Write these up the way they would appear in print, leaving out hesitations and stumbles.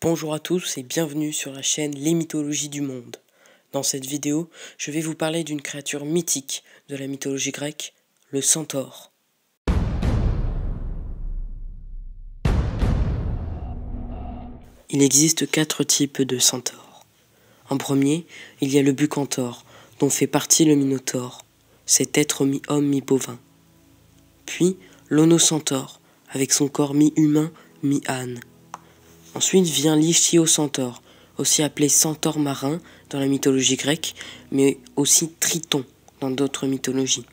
Bonjour à tous et bienvenue sur la chaîne Les Mythologies du Monde. Dans cette vidéo, je vais vous parler d'une créature mythique de la mythologie grecque, le centaure. Il existe 4 types de centaures. En premier, il y a le bucentaure, dont fait partie le minotaure, cet être mi-homme mi-bovin. Puis, l'onocentaure, avec son corps mi-humain mi-âne. Ensuite vient l'ichthyocentaure, aussi appelé centaure marin dans la mythologie grecque, mais aussi triton dans d'autres mythologies,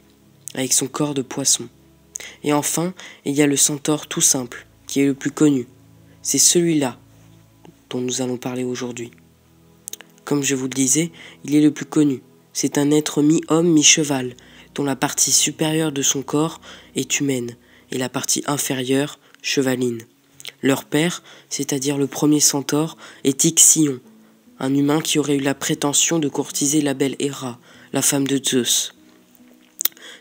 avec son corps de poisson. Et enfin, il y a le centaure tout simple, qui est le plus connu. C'est celui-là dont nous allons parler aujourd'hui. Comme je vous le disais, il est le plus connu. C'est un être mi-homme, mi-cheval, dont la partie supérieure de son corps est humaine, et la partie inférieure, chevaline. Leur père, c'est-à-dire le premier centaure, est Ixion, un humain qui aurait eu la prétention de courtiser la belle Héra, la femme de Zeus.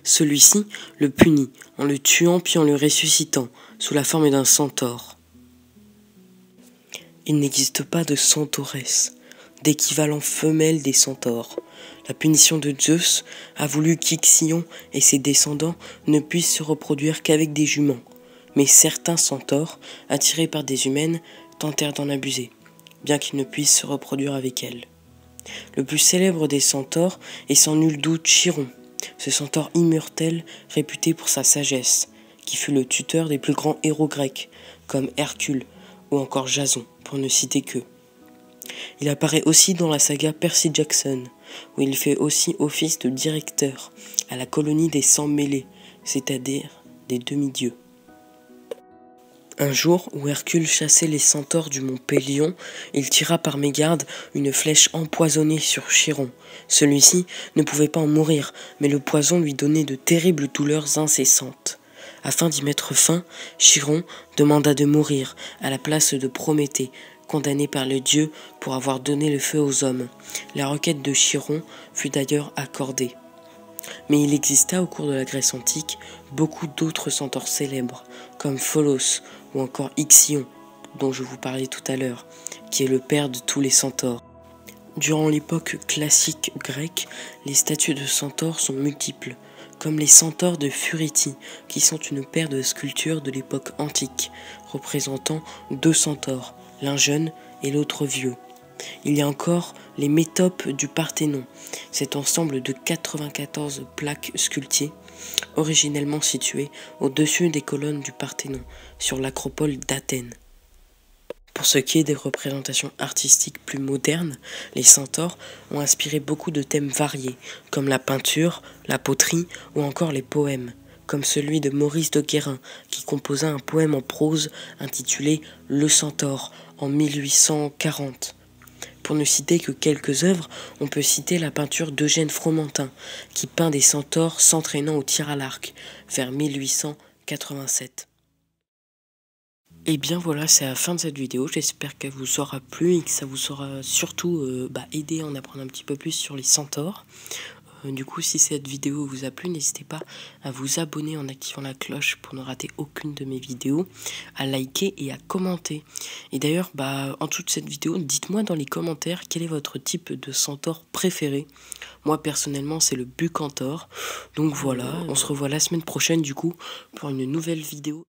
Celui-ci le punit en le tuant puis en le ressuscitant sous la forme d'un centaure. Il n'existe pas de centauresse, d'équivalent femelle des centaures. La punition de Zeus a voulu qu'Ixion et ses descendants ne puissent se reproduire qu'avec des juments. Mais certains centaures, attirés par des humaines, tentèrent d'en abuser, bien qu'ils ne puissent se reproduire avec elles. Le plus célèbre des centaures est sans nul doute Chiron, ce centaure immortel réputé pour sa sagesse, qui fut le tuteur des plus grands héros grecs, comme Hercule ou encore Jason, pour ne citer qu'eux. Il apparaît aussi dans la saga Percy Jackson, où il fait aussi office de directeur à la colonie des 100 mêlés, c'est-à-dire des demi-dieux. Un jour où Hercule chassait les centaures du mont Pélion, il tira par mégarde une flèche empoisonnée sur Chiron. Celui-ci ne pouvait pas en mourir, mais le poison lui donnait de terribles douleurs incessantes. Afin d'y mettre fin, Chiron demanda de mourir à la place de Prométhée, condamné par le dieu pour avoir donné le feu aux hommes. La requête de Chiron fut d'ailleurs accordée. Mais il exista au cours de la Grèce antique beaucoup d'autres centaures célèbres, comme Pholos ou encore Ixion, dont je vous parlais tout à l'heure, qui est le père de tous les centaures. Durant l'époque classique grecque, les statues de centaures sont multiples, comme les centaures de Fureti, qui sont une paire de sculptures de l'époque antique, représentant 2 centaures, l'un jeune et l'autre vieux. Il y a encore les métopes du Parthénon, cet ensemble de 94 plaques sculptées, originellement situées au-dessus des colonnes du Parthénon, sur l'acropole d'Athènes. Pour ce qui est des représentations artistiques plus modernes, les centaures ont inspiré beaucoup de thèmes variés, comme la peinture, la poterie ou encore les poèmes, comme celui de Maurice de Guérin, qui composa un poème en prose intitulé « Le centaure » en 1840. Pour ne citer que quelques œuvres, on peut citer la peinture d'Eugène Fromentin, qui peint des centaures s'entraînant au tir à l'arc, vers 1887. Et bien voilà, c'est la fin de cette vidéo, j'espère qu'elle vous aura plu et que ça vous aura surtout aidé à en apprendre un petit peu plus sur les centaures. Du coup, si cette vidéo vous a plu, n'hésitez pas à vous abonner en activant la cloche pour ne rater aucune de mes vidéos, à liker et à commenter. Et d'ailleurs, en dessous de cette vidéo, dites-moi dans les commentaires quel est votre type de centaure préféré. Moi, personnellement, c'est le bucentaure. Donc voilà, on se revoit la semaine prochaine du coup pour une nouvelle vidéo.